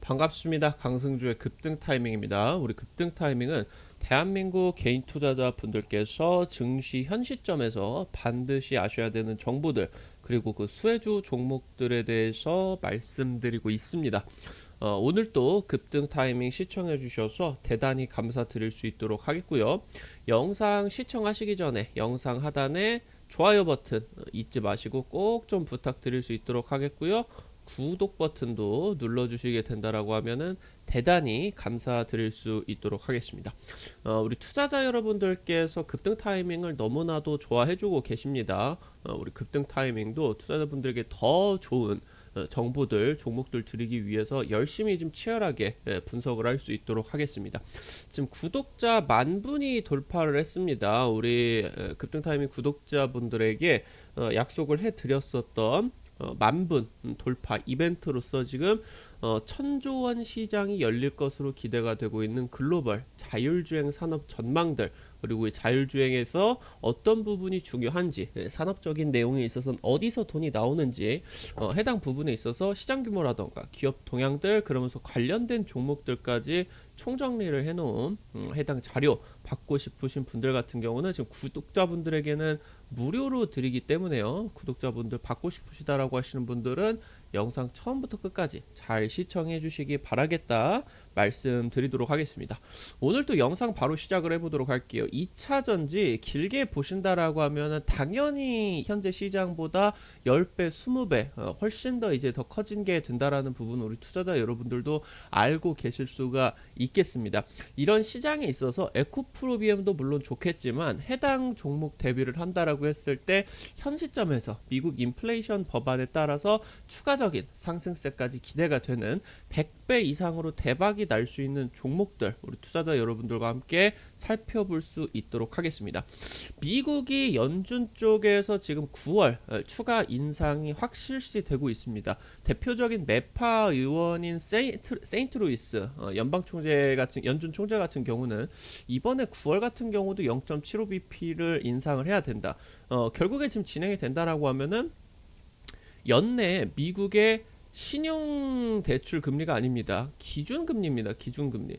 반갑습니다. 강승주의 급등 타이밍입니다. 우리 급등 타이밍은 대한민국 개인 투자자 분들께서 증시 현 시점에서 반드시 아셔야 되는 정보들, 그리고 그 수혜주 종목들에 대해서 말씀드리고 있습니다. 오늘 또 급등 타이밍 시청해 주셔서 대단히 감사드릴 수 있도록 하겠고요. 영상 시청하시기 전에 영상 하단에 좋아요 버튼 잊지 마시고 꼭 좀 부탁드릴 수 있도록 하겠고요. 구독 버튼도 눌러주시게 된다라고 하면은 대단히 감사드릴 수 있도록 하겠습니다. 우리 투자자 여러분들께서 급등 타이밍을 너무나도 좋아해주고 계십니다. 우리 급등 타이밍도 투자자분들에게 더 좋은 정보들, 종목들 드리기 위해서 열심히 좀 치열하게 분석을 할 수 있도록 하겠습니다. 지금 구독자 10,000분이 돌파를 했습니다. 우리 급등 타이밍 구독자분들에게 약속을 해드렸었던 10,000분 돌파 이벤트로서 지금 1,000조원 시장이 열릴 것으로 기대가 되고 있는 글로벌 자율주행 산업 전망들, 그리고 이 자율주행에서 어떤 부분이 중요한지, 산업적인 내용에 있어서는 어디서 돈이 나오는지, 해당 부분에 있어서 시장 규모라던가 기업 동향들, 그러면서 관련된 종목들까지 총정리를 해놓은 해당 자료 받고 싶으신 분들 같은 경우는 지금 구독자분들에게는 무료로 드리기 때문에요. 구독자분들 받고 싶으시다라고 하시는 분들은 영상 처음부터 끝까지 잘 시청해 주시기 바라겠다 말씀드리도록 하겠습니다. 오늘 또 영상 바로 시작을 해보도록 할게요. 2차전지 길게 보신다라고 하면 당연히 현재 시장보다 10배, 20배 훨씬 더 이제 더 커진 게 된다라는 부분 우리 투자자 여러분들도 알고 계실 수가 있겠습니다. 이런 시장에 있어서 에코프로비엠도 물론 좋겠지만 해당 종목 대비를 한다라고 했을 때 현 시점에서 미국 인플레이션 법안에 따라서 추가적인 상승세까지 기대가 되는 100배 이상으로 대박이 날 수 있는 종목들 우리 투자자 여러분들과 함께 살펴볼 수 있도록 하겠습니다. 미국이 연준 쪽에서 지금 9월 추가 인상이 확실시 되고 있습니다. 대표적인 매파 의원인 세인트루이스 연준 총재 같은 경우는 이번에 9월 같은 경우도 0.75bp를 인상을 해야 된다. 결국에 지금 진행이 된다라고 하면은 연내 미국의 신용대출 금리가 아닙니다. 기준금리입니다. 기준금리.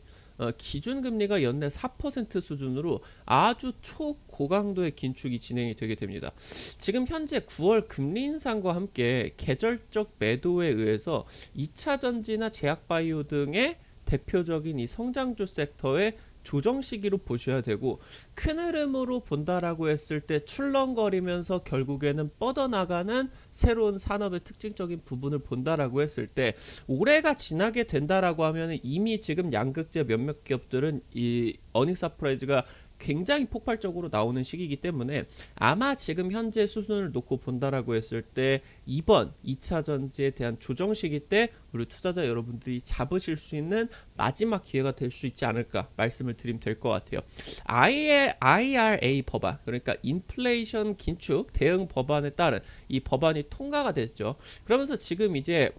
기준금리가 연내 4% 수준으로 아주 초고강도의 긴축이 진행이 되게 됩니다. 지금 현재 9월 금리 인상과 함께 계절적 매도에 의해서 2차전지나 제약바이오 등의 대표적인 이 성장주 섹터의 조정 시기로 보셔야 되고, 큰 흐름으로 본다라고 했을 때 출렁거리면서 결국에는 뻗어나가는 새로운 산업의 특징적인 부분을 본다라고 했을 때 올해가 지나게 된다라고 하면 이미 지금 양극재 몇몇 기업들은 이 어닝 서프라이즈가 굉장히 폭발적으로 나오는 시기이기 때문에 아마 지금 현재 수준을 놓고 본다라고 했을 때 이번 2차 전지에 대한 조정 시기 때 우리 투자자 여러분들이 잡으실 수 있는 마지막 기회가 될 수 있지 않을까 말씀을 드리면 될 것 같아요. IRA 법안, 그러니까 인플레이션 긴축 대응 법안에 따른 이 법안이 통과가 됐죠. 그러면서 지금 이제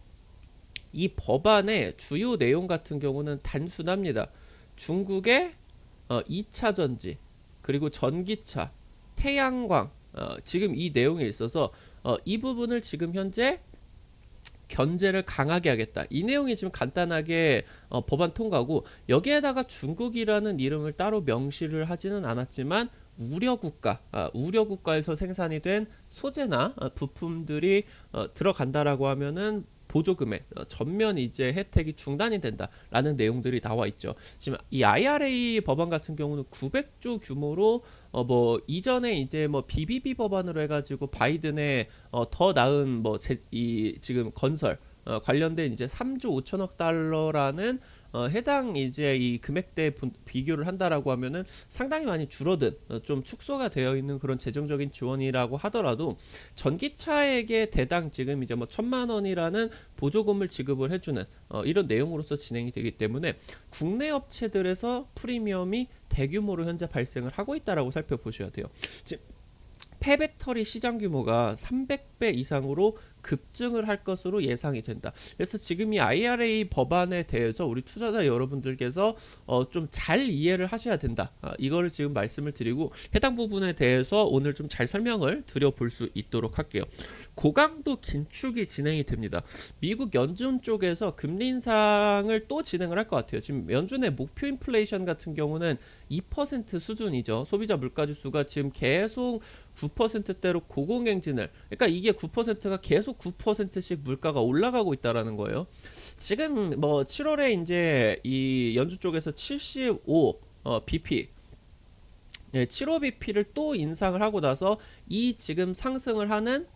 이 법안의 주요 내용 같은 경우는 단순합니다. 중국의 2차 전지, 그리고 전기차, 태양광, 지금 이 내용에 있어서 이 부분을 지금 현재 견제를 강하게 하겠다. 이 내용이 지금 간단하게 법안 통과고, 여기에다가 중국이라는 이름을 따로 명시를 하지는 않았지만 우려국가에서 생산이 된 소재나 부품들이 들어간다라고 하면은 보조금액 전면 이제 혜택이 중단이 된다라는 내용들이 나와 있죠. 지금 이 IRA 법안 같은 경우는 900조 규모로 뭐 이전에 이제 뭐 BBB 법안으로 해가지고 바이든의 더 나은 이 지금 건설 관련된 이제 3조 5천억 달러라는 해당 이제 이 금액대 비교를 한다라고 하면은 상당히 많이 줄어든 좀 축소가 되어 있는 그런 재정적인 지원이라고 하더라도 전기차에게 대당 지금 이제 뭐 1,000만 원이라는 보조금을 지급을 해주는 이런 내용으로서 진행이 되기 때문에 국내 업체들에서 프리미엄이 대규모로 현재 발생을 하고 있다라고 살펴보셔야 돼요. 지금 폐배터리 시장 규모가 300배 이상으로 급증을 할 것으로 예상이 된다. 그래서 지금 이 IRA 법안에 대해서 우리 투자자 여러분들께서 좀 잘 이해를 하셔야 된다. 이거를 지금 말씀을 드리고 해당 부분에 대해서 오늘 좀 잘 설명을 드려볼 수 있도록 할게요. 고강도 긴축이 진행이 됩니다. 미국 연준 쪽에서 금리 인상을 또 진행을 할 것 같아요. 지금 연준의 목표 인플레이션 같은 경우는 2% 수준이죠. 소비자 물가지수가 지금 계속 9%대로 고공행진을, 그러니까 이게 9%가 계속 9%씩 물가가 올라가고 있다라는 거예요. 지금 뭐 7월에 이제 이 연준 쪽에서 75 BP, 네, 75 BP를 또 인상을 하고 나서 이 지금 상승을 하는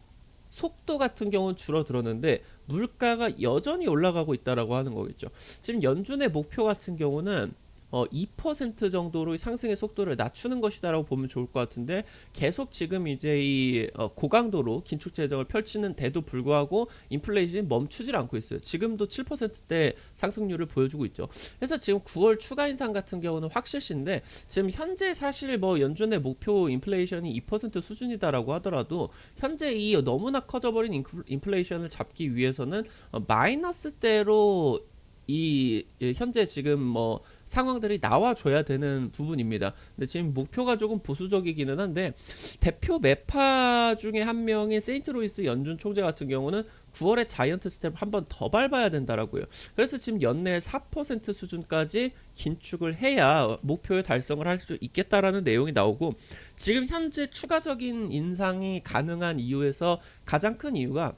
속도 같은 경우는 줄어들었는데 물가가 여전히 올라가고 있다라고 하는 거겠죠. 지금 연준의 목표 같은 경우는 2% 정도로 상승의 속도를 낮추는 것이다라고 보면 좋을 것 같은데 계속 지금 이제 이 고강도로 긴축 재정을 펼치는 데도 불구하고 인플레이션이 멈추질 않고 있어요. 지금도 7%대 상승률을 보여주고 있죠. 그래서 지금 9월 추가 인상 같은 경우는 확실시인데 지금 현재 사실 뭐 연준의 목표 인플레이션이 2% 수준이다라고 하더라도 현재 이 너무나 커져버린 인플레이션을 잡기 위해서는 마이너스대로 이 현재 지금 뭐 상황들이 나와줘야 되는 부분입니다. 근데 지금 목표가 조금 보수적이기는 한데 대표 매파 중에 한 명인 세인트로이스 연준 총재 같은 경우는 9월에 자이언트 스텝을 한 번 더 밟아야 된다라고요. 그래서 지금 연내 4% 수준까지 긴축을 해야 목표의 달성을 할 수 있겠다라는 내용이 나오고 지금 현재 추가적인 인상이 가능한 이유에서 가장 큰 이유가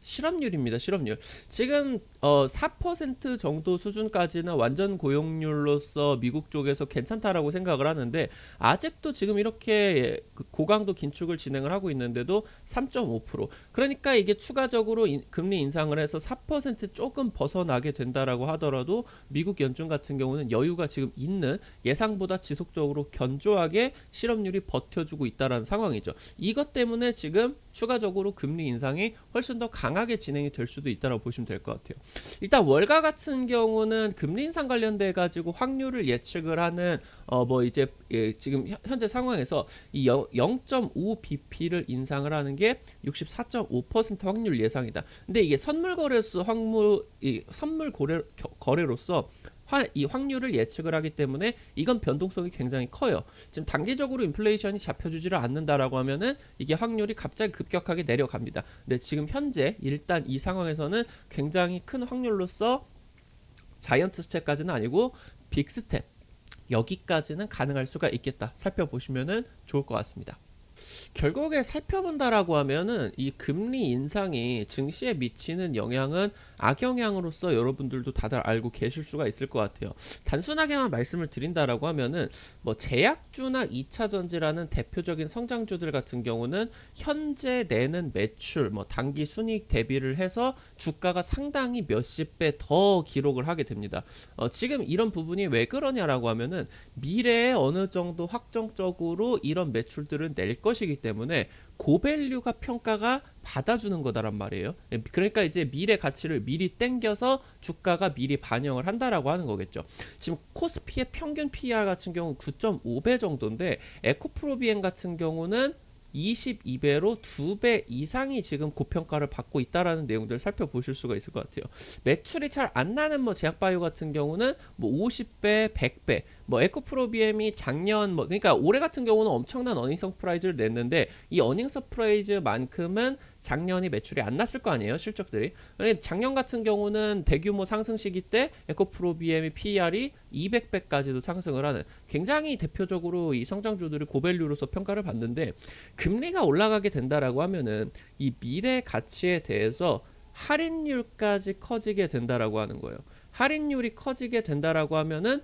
실업률입니다. 실업률. 지금 4% 정도 수준까지는 완전 고용률로서 미국 쪽에서 괜찮다라고 생각을 하는데 아직도 지금 이렇게 고강도 긴축을 진행을 하고 있는데도 3.5%. 그러니까 이게 추가적으로 금리 인상을 해서 4% 조금 벗어나게 된다라고 하더라도 미국 연준 같은 경우는 여유가 지금 있는 예상보다 지속적으로 견조하게 실업률이 버텨주고 있다라는 상황이죠. 이것 때문에 지금 추가적으로 금리 인상이 훨씬 더 강하게 진행이 될 수도 있다고 보시면 될 것 같아요. 일단 월가 같은 경우는 금리 인상 관련돼 가지고 확률을 예측을 하는 뭐 이제 지금 현재 상황에서 이 0.5 BP를 인상을 하는 게 64.5% 확률 예상이다. 근데 이게 선물 거래로서 이 확률을 예측을 하기 때문에 이건 변동성이 굉장히 커요. 지금 단기적으로 인플레이션이 잡혀주지를 않는다라고 하면은 이게 확률이 갑자기 급격하게 내려갑니다. 근데 지금 현재 일단 이 상황에서는 굉장히 큰 확률로서 자이언트 스텝까지는 아니고 빅 스텝 여기까지는 가능할 수가 있겠다. 살펴보시면은 좋을 것 같습니다. 결국에 살펴본다라고 하면은 이 금리 인상이 증시에 미치는 영향은 악영향으로서 여러분들도 다들 알고 계실 수가 있을 것 같아요. 단순하게만 말씀을 드린다라고 하면은 뭐 제약주나 2차전지라는 대표적인 성장주들 같은 경우는 현재 내는 매출, 뭐 단기 순이익 대비를 해서 주가가 상당히 몇십 배 더 기록을 하게 됩니다. 지금 이런 부분이 왜 그러냐라고 하면은 미래에 어느 정도 확정적으로 이런 매출들을 낼 것이기 때문에 고밸류가 평가가 받아주는 거다란 말이에요. 그러니까 이제 미래 가치를 미리 땡겨서 주가가 미리 반영을 한다라고 하는 거겠죠. 지금 코스피의 평균 PER 같은 경우 9.5배 정도인데 에코프로비엔 같은 경우는 22배로 2배 이상이 지금 고평가를 받고 있다라는 내용들을 살펴보실 수가 있을 것 같아요. 매출이 잘 안 나는 뭐 제약바이오 같은 경우는 뭐 50배, 100배, 뭐 에코프로비엠이 작년 뭐 그러니까 올해 같은 경우는 엄청난 어닝 서프라이즈를 냈는데 이 어닝 서프라이즈만큼은 작년이 매출이 안 났을 거 아니에요, 실적들이. 그러니까 작년 같은 경우는 대규모 상승 시기 때 에코프로비엠의 PER이 200배까지도 상승을 하는 굉장히 대표적으로 이 성장주들이 고밸류로서 평가를 받는데 금리가 올라가게 된다라고 하면은 이 미래 가치에 대해서 할인율까지 커지게 된다라고 하는 거예요. 할인율이 커지게 된다라고 하면은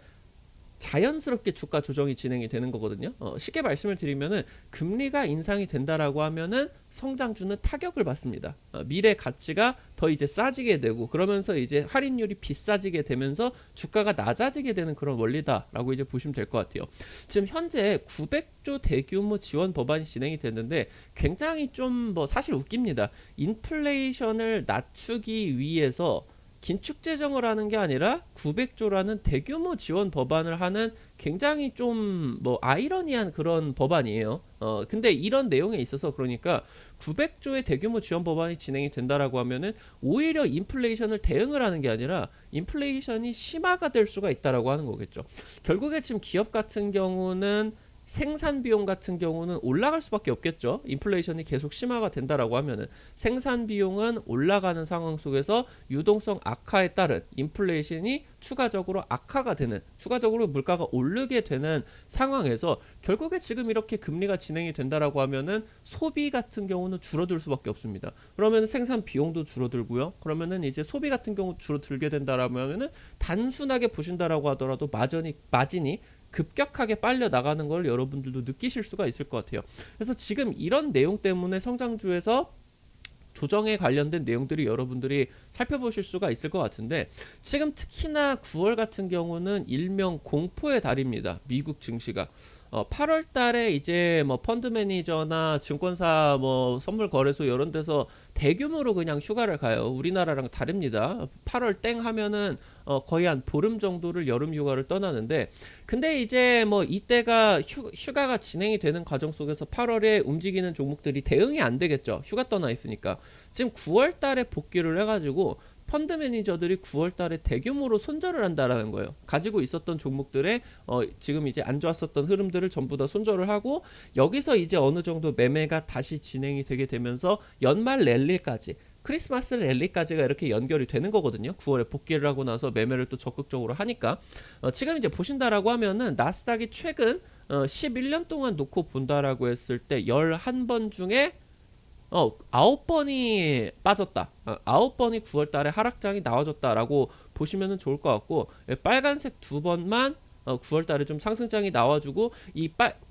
자연스럽게 주가 조정이 진행이 되는 거거든요. 쉽게 말씀을 드리면은 금리가 인상이 된다라고 하면은 성장주는 타격을 받습니다. 미래 가치가 더 이제 싸지게 되고 그러면서 이제 할인율이 비싸지게 되면서 주가가 낮아지게 되는 그런 원리다라고 이제 보시면 될 것 같아요. 지금 현재 900조 대규모 지원 법안이 진행이 됐는데 굉장히 좀 뭐 사실 웃깁니다. 인플레이션을 낮추기 위해서 긴축 재정을 하는 게 아니라 900조라는 대규모 지원 법안을 하는 굉장히 좀 뭐 아이러니한 그런 법안이에요. 근데 이런 내용에 있어서 그러니까 900조의 대규모 지원 법안이 진행이 된다라고 하면은 오히려 인플레이션을 대응을 하는 게 아니라 인플레이션이 심화가 될 수가 있다라고 하는 거겠죠. 결국에 지금 기업 같은 경우는 생산 비용 같은 경우는 올라갈 수밖에 없겠죠. 인플레이션이 계속 심화가 된다라고 하면은 생산 비용은 올라가는 상황 속에서 유동성 악화에 따른 인플레이션이 추가적으로 악화가 되는, 추가적으로 물가가 오르게 되는 상황에서 결국에 지금 이렇게 금리가 진행이 된다라고 하면은 소비 같은 경우는 줄어들 수밖에 없습니다. 그러면 생산 비용도 줄어들고요. 그러면은 이제 소비 같은 경우 줄어들게 된다라고 하면은 단순하게 보신다라고 하더라도 마진이 급격하게 빨려 나가는 걸 여러분들도 느끼실 수가 있을 것 같아요. 그래서 지금 이런 내용 때문에 성장주에서 조정에 관련된 내용들이 여러분들이 살펴보실 수가 있을 것 같은데, 지금 특히나 9월 같은 경우는 일명 공포의 달입니다. 미국 증시가 8월 달에 이제 뭐 펀드 매니저나 증권사 뭐 선물 거래소 이런 데서 대규모로 그냥 휴가를 가요. 우리나라랑 다릅니다. 8월 땡 하면은 거의 한 보름 정도를 여름 휴가를 떠나는데, 근데 이제 뭐 이때가 휴가가 진행이 되는 과정 속에서 8월에 움직이는 종목들이 대응이 안 되겠죠. 휴가 떠나 있으니까. 지금 9월 달에 복귀를 해가지고 펀드 매니저들이 9월 달에 대규모로 손절을 한다라는 거예요. 가지고 있었던 종목들의 지금 이제 안 좋았었던 흐름들을 전부 다 손절을 하고, 여기서 이제 어느 정도 매매가 다시 진행이 되게 되면서 연말 랠리까지, 크리스마스 랠리까지가 이렇게 연결이 되는 거거든요. 9월에 복귀를 하고 나서 매매를 또 적극적으로 하니까 지금 이제 보신다라고 하면은 나스닥이 최근 11년 동안 놓고 본다라고 했을 때 11번 중에 9번이 빠졌다. 9번이 9월 달에 하락장이 나와줬다라고 보시면 좋을 것 같고, 빨간색 2번만 9월 달에 좀 상승장이 나와주고, 이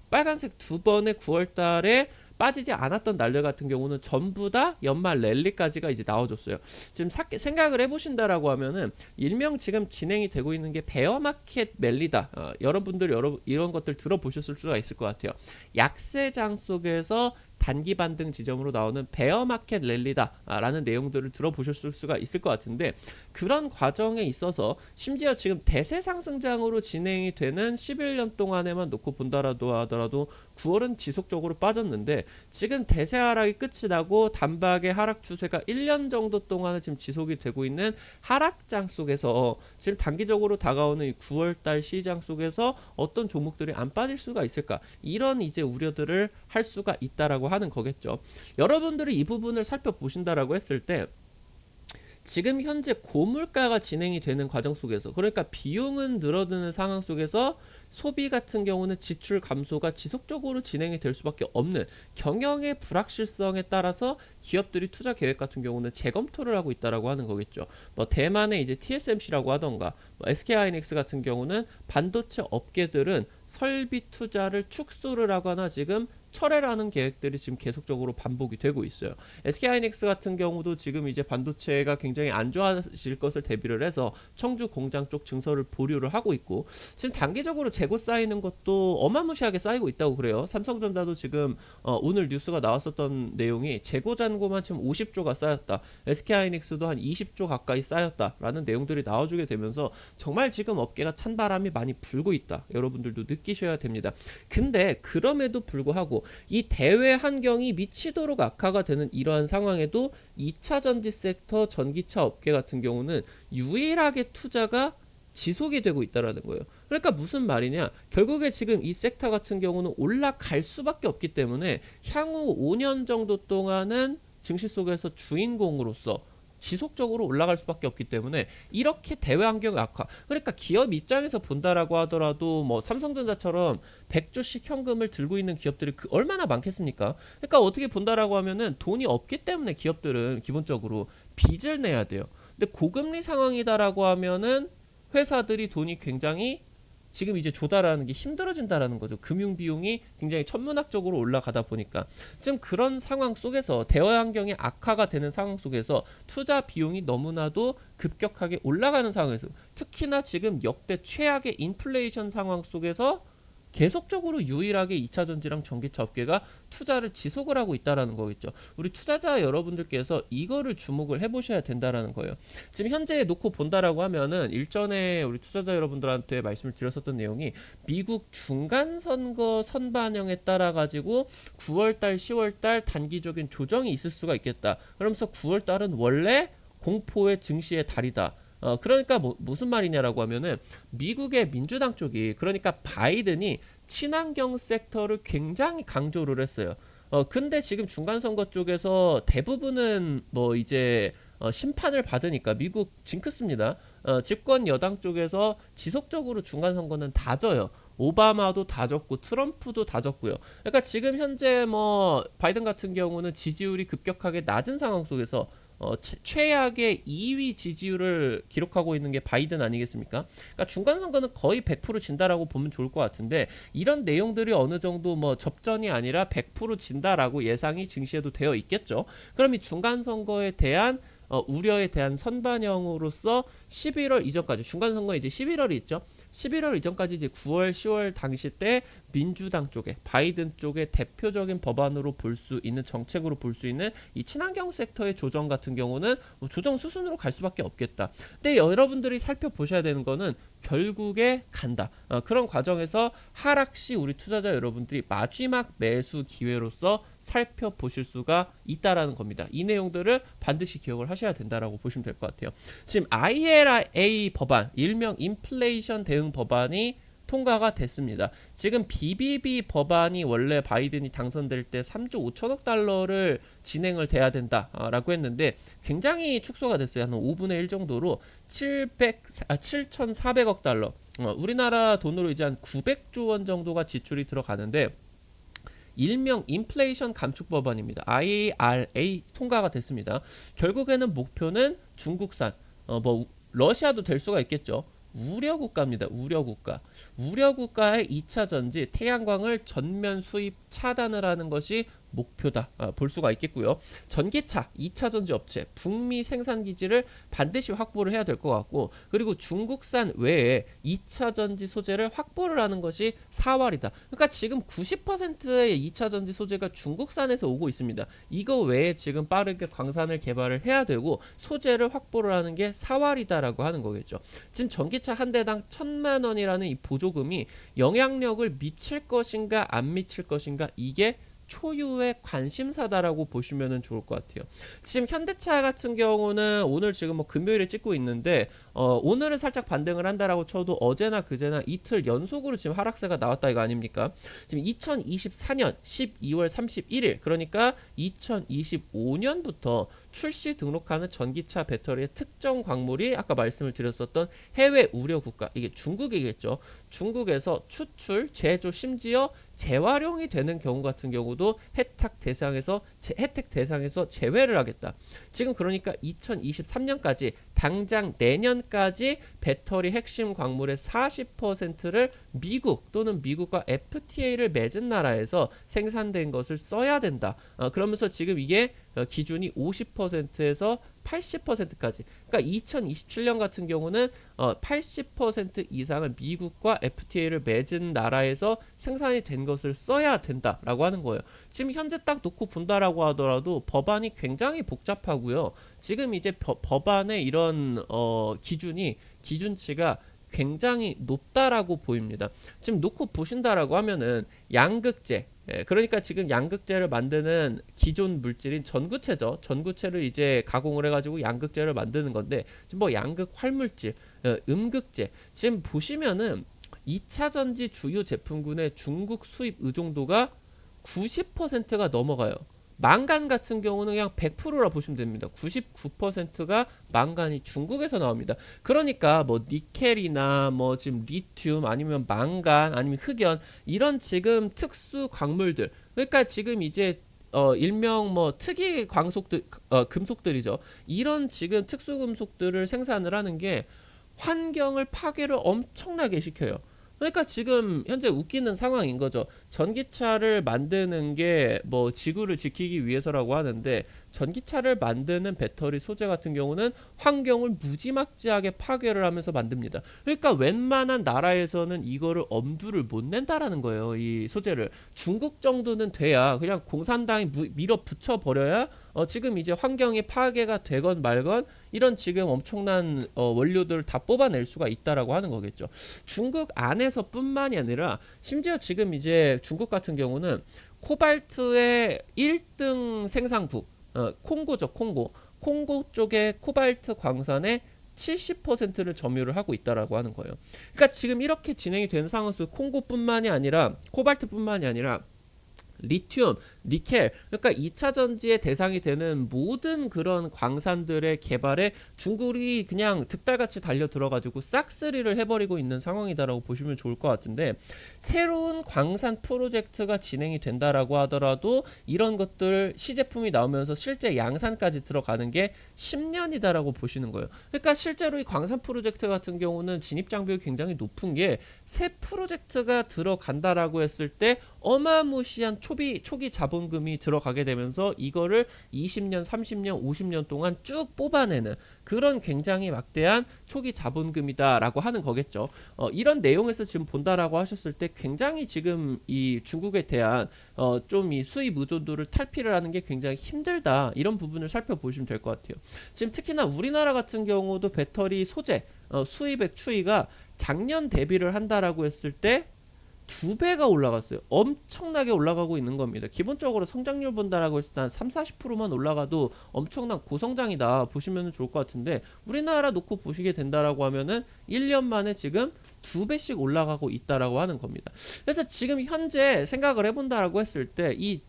빨간색 2번의 9월 달에 빠지지 않았던 날들 같은 경우는 전부 다 연말 랠리까지가 이제 나와줬어요. 지금 생각을 해보신다라고 하면은 일명 지금 진행이 되고 있는 게 베어마켓 랠리다. 여러분들 이런 것들 들어보셨을 수가 있을 것 같아요. 약세장 속에서 단기 반등 지점으로 나오는 베어마켓 랠리다라는 내용들을 들어보셨을 수가 있을 것 같은데, 그런 과정에 있어서 심지어 지금 대세 상승장으로 진행이 되는 11년 동안에만 놓고 본다라도 하더라도 9월은 지속적으로 빠졌는데, 지금 대세 하락이 끝이 나고 단박에 하락 추세가 1년 정도 동안은 지금 지속이 되고 있는 하락장 속에서 지금 단기적으로 다가오는 이 9월달 시장 속에서 어떤 종목들이 안 빠질 수가 있을까, 이런 이제 우려들을 할 수가 있다라고 하는 거겠죠. 여러분들이 이 부분을 살펴보신다라고 했을 때, 지금 현재 고물가가 진행이 되는 과정 속에서, 그러니까 비용은 늘어드는 상황 속에서 소비 같은 경우는 지출 감소가 지속적으로 진행이 될 수밖에 없는 경영의 불확실성에 따라서 기업들이 투자 계획 같은 경우는 재검토를 하고 있다라고 하는 거겠죠. 뭐 대만의 이제 TSMC라고 하던가 뭐 SK하이닉스 같은 경우는 반도체 업계들은 설비 투자를 축소를 하거나 지금 철회를 하는 계획들이 지금 계속적으로 반복이 되고 있어요. SK하이닉스 같은 경우도 지금 이제 반도체가 굉장히 안 좋아질 것을 대비를 해서 청주 공장 쪽 증설을 보류를 하고 있고, 지금 단기적으로 재고 쌓이는 것도 어마무시하게 쌓이고 있다고 그래요. 삼성전자도 지금 오늘 뉴스가 나왔었던 내용이 재고 잔고만 지금 50조가 쌓였다. SK하이닉스도 한 20조 가까이 쌓였다라는 내용들이 나와주게 되면서 정말 지금 업계가 찬바람이 많이 불고 있다. 여러분들도 느끼셔야 됩니다. 근데 그럼에도 불구하고 이 대외 환경이 미치도록 악화가 되는 이러한 상황에도 2차 전지 섹터 전기차 업계 같은 경우는 유일하게 투자가 지속이 되고 있다라는 거예요. 그러니까 무슨 말이냐, 결국에 지금 이 섹터 같은 경우는 올라갈 수밖에 없기 때문에 향후 5년 정도 동안은 증시 속에서 주인공으로서 지속적으로 올라갈 수밖에 없기 때문에 이렇게 대외 환경 악화, 그러니까 기업 입장에서 본다라고 하더라도 뭐 삼성전자처럼 100조씩 현금을 들고 있는 기업들이 얼마나 많겠습니까? 그러니까 어떻게 본다라고 하면은 돈이 없기 때문에 기업들은 기본적으로 빚을 내야 돼요. 근데 고금리 상황이다라고 하면은 회사들이 돈이 굉장히 지금 이제 조달하는 게 힘들어진다라는 거죠. 금융 비용이 굉장히 천문학적으로 올라가다 보니까 지금 그런 상황 속에서 대외 환경이 악화가 되는 상황 속에서 투자 비용이 너무나도 급격하게 올라가는 상황에서, 특히나 지금 역대 최악의 인플레이션 상황 속에서 계속적으로 유일하게 2차 전지랑 전기차 업계가 투자를 지속을 하고 있다라는 거겠죠. 우리 투자자 여러분들께서 이거를 주목을 해보셔야 된다라는 거예요. 지금 현재 놓고 본다라고 하면은 일전에 우리 투자자 여러분들한테 말씀을 드렸었던 내용이 미국 중간 선거 선반영에 따라 가지고 9월달, 10월달 단기적인 조정이 있을 수가 있겠다. 그러면서 9월달은 원래 공포의 증시의 달이다. 그러니까 무슨 말이냐라고 하면은 미국의 민주당 쪽이, 그러니까 바이든이 친환경 섹터를 굉장히 강조를 했어요. 근데 지금 중간선거 쪽에서 대부분은 뭐 이제 심판을 받으니까 미국 징크스입니다. 집권 여당 쪽에서 지속적으로 중간선거는 다 져요. 오바마도 다 졌고 트럼프도 다 졌고요. 그러니까 지금 현재 뭐 바이든 같은 경우는 지지율이 급격하게 낮은 상황 속에서 최악의 2위 지지율을 기록하고 있는 게 바이든 아니겠습니까? 그러니까 중간 선거는 거의 100% 진다라고 보면 좋을 것 같은데, 이런 내용들이 어느 정도 뭐 접전이 아니라 100% 진다라고 예상이 증시에도 되어 있겠죠. 그럼 이 중간 선거에 대한 우려에 대한 선반영으로서 11월 이전까지, 중간 선거 이제 11월이 있죠. 11월 이전까지 이제 9월, 10월 당시 때 민주당 쪽에, 바이든 쪽의 대표적인 법안으로 볼 수 있는, 정책으로 볼 수 있는 이 친환경 섹터의 조정 같은 경우는 뭐 조정 수순으로 갈 수밖에 없겠다. 근데 여러분들이 살펴보셔야 되는 거는 결국에 간다. 그런 과정에서 하락시 우리 투자자 여러분들이 마지막 매수 기회로서 살펴보실 수가 있다라는 겁니다. 이 내용들을 반드시 기억을 하셔야 된다라고 보시면 될 것 같아요. 지금 IRA 법안, 일명 인플레이션 대응 법안이 통과가 됐습니다. 지금 BBB 법안이 원래 바이든이 당선될 때 3조 5천억 달러를 진행을 돼야 된다라고 했는데 굉장히 축소가 됐어요. 한 5분의 1 정도로 7,400억 달러. 우리나라 돈으로 이제 한 900조 원 정도가 지출이 들어가는데, 일명 인플레이션 감축 법안입니다. IRA 통과가 됐습니다. 결국에는 목표는 중국산, 뭐 러시아도 될 수가 있겠죠. 우려 국가입니다. 우려 국가. 우려 국가의 2차 전지 태양광을 전면 수입 차단을 하는 것이 목표다 볼 수가 있겠고요. 전기차 2차 전지 업체 북미 생산 기지를 반드시 확보를 해야 될 것 같고, 그리고 중국산 외에 2차 전지 소재를 확보를 하는 것이 사활이다. 그러니까 지금 90%의 2차 전지 소재가 중국산에서 오고 있습니다. 이거 외에 지금 빠르게 광산을 개발을 해야 되고 소재를 확보를 하는 게 사활이다라고 하는 거겠죠. 지금 전기차 한 대당 1,000만 원이라는 이 보조금이 영향력을 미칠 것인가 안 미칠 것인가, 이게 초유의 관심사다라고 보시면 좋을 것 같아요. 지금 현대차 같은 경우는 오늘 지금 뭐 금요일에 찍고 있는데, 오늘은 살짝 반등을 한다라고 쳐도 어제나 그제나 이틀 연속으로 지금 하락세가 나왔다 이거 아닙니까? 지금 2024년 12월 31일, 그러니까 2025년부터 출시 등록하는 전기차 배터리의 특정 광물이 아까 말씀을 드렸었던 해외 우려 국가, 이게 중국이겠죠. 중국에서 추출, 제조, 심지어 재활용이 되는 경우 같은 경우도 혜택 대상에서 제외를 하겠다. 지금 그러니까 2023년까지, 당장 내년까지 배터리 핵심 광물의 40%를 미국 또는 미국과 FTA를 맺은 나라에서 생산된 것을 써야 된다. 그러면서 지금 이게 기준이 50%에서 80%까지. 그러니까 2027년 같은 경우는 80% 이상을 미국과 FTA를 맺은 나라에서 생산이 된 것을 써야 된다라고 하는 거예요. 지금 현재 딱 놓고 본다라고 하더라도 법안이 굉장히 복잡하고요. 지금 이제 법안의 이런 기준치가 굉장히 높다라고 보입니다. 지금 놓고 보신다라고 하면은 양극재, 그러니까 지금 양극재를 만드는 기존 물질인 전구체죠. 전구체를 이제 가공을 해가지고 양극재를 만드는 건데, 지금 뭐 양극 활물질, 음극재, 지금 보시면은 2차 전지 주요 제품군의 중국 수입 의존도가 90%가 넘어가요. 망간 같은 경우는 그냥 100%라 보시면 됩니다. 99%가 망간이 중국에서 나옵니다. 그러니까 뭐 니켈이나 뭐 지금 리튬 아니면 망간 아니면 흑연, 이런 지금 특수 광물들, 그러니까 지금 이제 일명 뭐 특이 광속들, 금속들이죠. 이런 지금 특수 금속들을 생산을 하는 게 환경을 파괴를 엄청나게 시켜요. 그러니까 지금 현재 웃기는 상황인 거죠. 전기차를 만드는 게 뭐 지구를 지키기 위해서라고 하는데, 전기차를 만드는 배터리 소재 같은 경우는 환경을 무지막지하게 파괴를 하면서 만듭니다. 그러니까 웬만한 나라에서는 이거를 엄두를 못 낸다라는 거예요. 이 소재를 중국 정도는 돼야 그냥 공산당이 밀어붙여 버려야 지금 이제 환경이 파괴가 되건 말건 이런 지금 엄청난 원료들을 다 뽑아낼 수가 있다라고 하는 거겠죠. 중국 안에서뿐만이 아니라 심지어 지금 이제 중국 같은 경우는 코발트의 1등 생산국 콩고죠. 콩고 쪽의 코발트 광산의 70%를 점유를 하고 있다라고 하는 거예요. 그러니까 지금 이렇게 진행이 되는 상황에서 콩고뿐만이 아니라 코발트뿐만이 아니라 리튬, 니켈, 그러니까 2차 전지의 대상이 되는 모든 그런 광산들의 개발에 중국이 그냥 득달같이 달려 들어가지고 싹쓸이를 해버리고 있는 상황이다라고 보시면 좋을 것 같은데, 새로운 광산 프로젝트가 진행이 된다라고 하더라도 이런 것들 시제품이 나오면서 실제 양산까지 들어가는 게 10년이다라고 보시는 거예요. 그러니까 실제로 이 광산 프로젝트 같은 경우는 진입 장벽이 굉장히 높은 게, 새 프로젝트가 들어간다라고 했을 때 어마무시한 초기 자본금이 들어가게 되면서 이거를 20년, 30년, 50년 동안 쭉 뽑아내는 그런 굉장히 막대한 초기 자본금이다라고 하는 거겠죠. 이런 내용에서 지금 본다라고 하셨을 때 굉장히 지금 이 중국에 대한 좀 이 수입 의존도를 탈피를 하는 게 굉장히 힘들다, 이런 부분을 살펴보시면 될 것 같아요. 지금 특히나 우리나라 같은 경우도 배터리 소재 수입액 추이가 작년 대비를 한다라고 했을 때 2배가 올라갔어요. 엄청나게 올라가고 있는 겁니다. 기본적으로 성장률 본다라고 했을 때 한 30-40%만 올라가도 엄청난 고성장이다 보시면 좋을 것 같은데, 우리나라 놓고 보시게 된다라고 하면은 1년 만에 지금 2배씩 올라가고 있다라고 하는 겁니다. 그래서 지금 현재 생각을 해본다라고 했을 때 이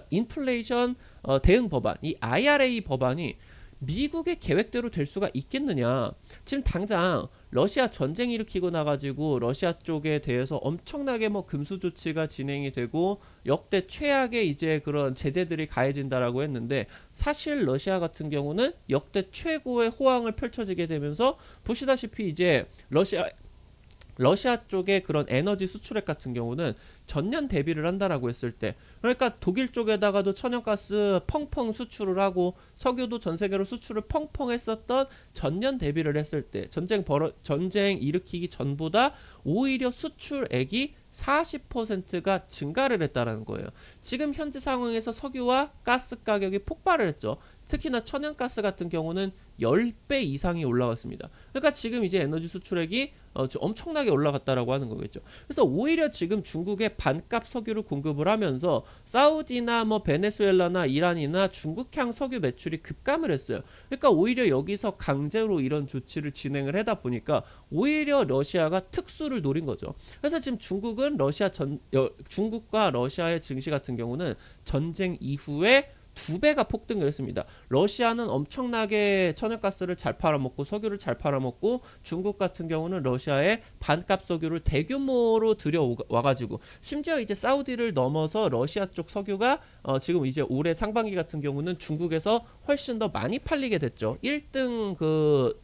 인플레이션 대응 법안, 이 IRA 법안이 미국의 계획대로 될 수가 있겠느냐. 지금 당장 러시아 전쟁 일으키고 나가지고 러시아 쪽에 대해서 엄청나게 뭐 금수 조치가 진행이 되고 역대 최악의 이제 그런 제재들이 가해진다라고 했는데, 사실 러시아 같은 경우는 역대 최고의 호황을 펼쳐지게 되면서 보시다시피 이제 러시아 쪽의 그런 에너지 수출액 같은 경우는 전년 대비를 한다라고 했을 때, 그러니까 독일 쪽에다가도 천연가스 펑펑 수출을 하고 석유도 전 세계로 수출을 펑펑 했었던 전년 대비를 했을 때, 전쟁 일으키기 전보다 오히려 수출액이 40%가 증가를 했다라는 거예요. 지금 현재 상황에서 석유와 가스 가격이 폭발을 했죠. 특히나 천연가스 같은 경우는 10배 이상이 올라갔습니다. 그러니까 지금 이제 에너지 수출액이 엄청나게 올라갔다라고 하는 거겠죠. 그래서 오히려 지금 중국에 반값 석유를 공급을 하면서 사우디나 뭐 베네수엘라나 이란이나 중국향 석유 매출이 급감을 했어요. 그러니까 오히려 여기서 강제로 이런 조치를 진행을 하다 보니까 오히려 러시아가 특수를 노린 거죠. 그래서 지금 중국은 중국과 러시아의 증시 같은 경우는 전쟁 이후에 2배가 폭등을 했습니다. 러시아는 엄청나게 천연가스를 잘 팔아먹고 석유를 잘 팔아먹고, 중국 같은 경우는 러시아의 반값 석유를 대규모로 들여와가지고, 심지어 이제 사우디를 넘어서 러시아 쪽 석유가 지금 이제 올해 상반기 같은 경우는 중국에서 훨씬 더 많이 팔리게 됐죠. 1등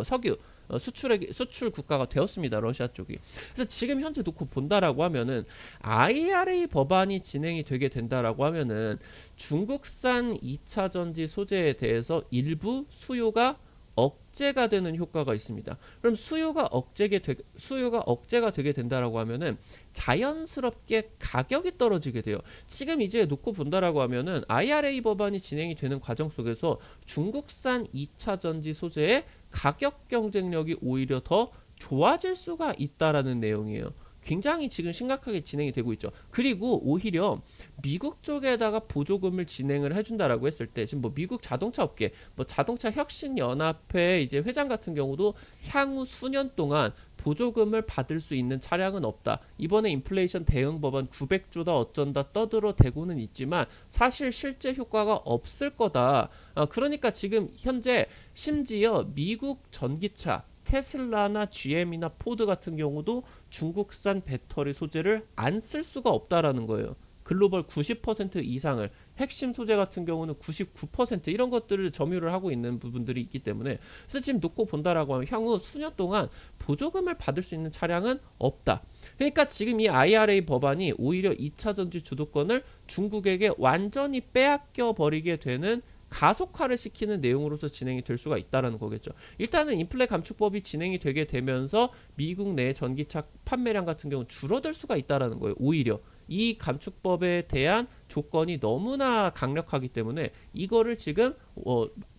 석유 수출 국가가 되었습니다. 러시아 쪽이. 그래서 지금 현재 놓고 본다라고 하면은 IRA 법안이 진행이 되게 된다라고 하면은 중국산 2차 전지 소재에 대해서 일부 수요가 억제가 되는 효과가 있습니다. 그럼 수요가 억제가 되게 된다라고 하면은 자연스럽게 가격이 떨어지게 돼요. 지금 이제 놓고 본다라고 하면은 IRA 법안이 진행이 되는 과정 속에서 중국산 2차 전지 소재의 가격 경쟁력이 오히려 더 좋아질 수가 있다라는 내용이에요. 굉장히 지금 심각하게 진행이 되고 있죠. 그리고 오히려 미국 쪽에다가 보조금을 진행을 해준다라고 했을 때, 지금 뭐 미국 자동차 업계, 뭐 자동차 혁신 연합회 이제 회장 같은 경우도 향후 수년 동안 보조금을 받을 수 있는 차량은 없다. 이번에 인플레이션 대응 법안 900조다 어쩐다 떠들어 대고는 있지만 사실 실제 효과가 없을 거다. 그러니까 지금 현재 심지어 미국 전기차 테슬라나 GM이나 포드 같은 경우도 중국산 배터리 소재를 안 쓸 수가 없다라는 거예요. 글로벌 90% 이상을 핵심 소재 같은 경우는 99% 이런 것들을 점유를 하고 있는 부분들이 있기 때문에, 그래서 지금 놓고 본다라고 하면 향후 수년 동안 보조금을 받을 수 있는 차량은 없다. 그러니까 지금 이 IRA 법안이 오히려 2차 전지 주도권을 중국에게 완전히 빼앗겨 버리게 되는, 가속화를 시키는 내용으로서 진행이 될 수가 있다는 거겠죠. 일단은 인플레 감축법이 진행이 되게 되면서 미국 내 전기차 판매량 같은 경우는 줄어들 수가 있다는 거예요. 오히려 이 감축법에 대한 조건이 너무나 강력하기 때문에 이거를 지금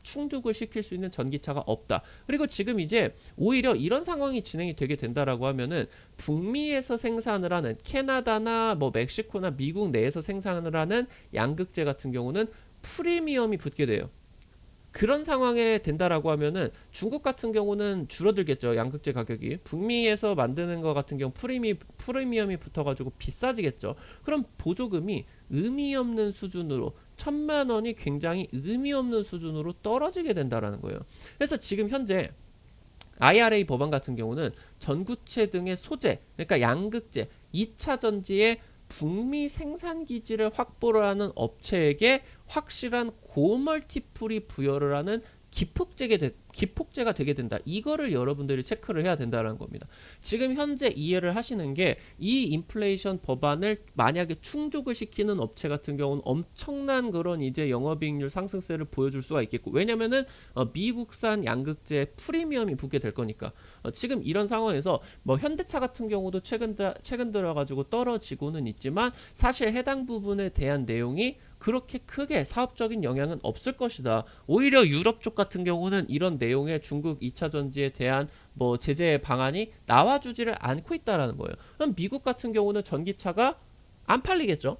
충족을 시킬 수 있는 전기차가 없다. 그리고 지금 이제 오히려 이런 상황이 진행이 되게 된다라고 하면은 북미에서 생산을 하는 캐나다나 뭐 멕시코나 미국 내에서 생산을 하는 양극재 같은 경우는 프리미엄이 붙게 돼요. 그런 상황에 된다라고 하면은 중국 같은 경우는 줄어들겠죠. 양극재 가격이. 북미에서 만드는 거 같은 경우 프리미엄이 붙어가지고 비싸지겠죠. 그럼 보조금이 의미 없는 수준으로, 1,000만 원이 굉장히 의미 없는 수준으로 떨어지게 된다라는 거예요. 그래서 지금 현재 IRA 법안 같은 경우는 전구체 등의 소재, 그러니까 양극재, 2차 전지의 북미 생산 기지를 확보를 하는 업체에게 확실한 고멀티플이 부여를 하는 기폭제가 되게 된다. 이거를 여러분들이 체크를 해야 된다는 겁니다. 지금 현재 이해를 하시는 게, 이 인플레이션 법안을 만약에 충족을 시키는 업체 같은 경우는 엄청난 그런 이제 영업이익률 상승세를 보여줄 수가 있겠고, 왜냐면은 미국산 양극재 프리미엄이 붙게 될 거니까. 지금 이런 상황에서 뭐 현대차 같은 경우도 최근 들어가지고 떨어지고는 있지만 사실 해당 부분에 대한 내용이 그렇게 크게 사업적인 영향은 없을 것이다. 오히려 유럽 쪽 같은 경우는 이런 내용의 중국 2차 전지에 대한 뭐 제재 방안이 나와주지를 않고 있다라는 거예요. 그럼 미국 같은 경우는 전기차가 안 팔리겠죠.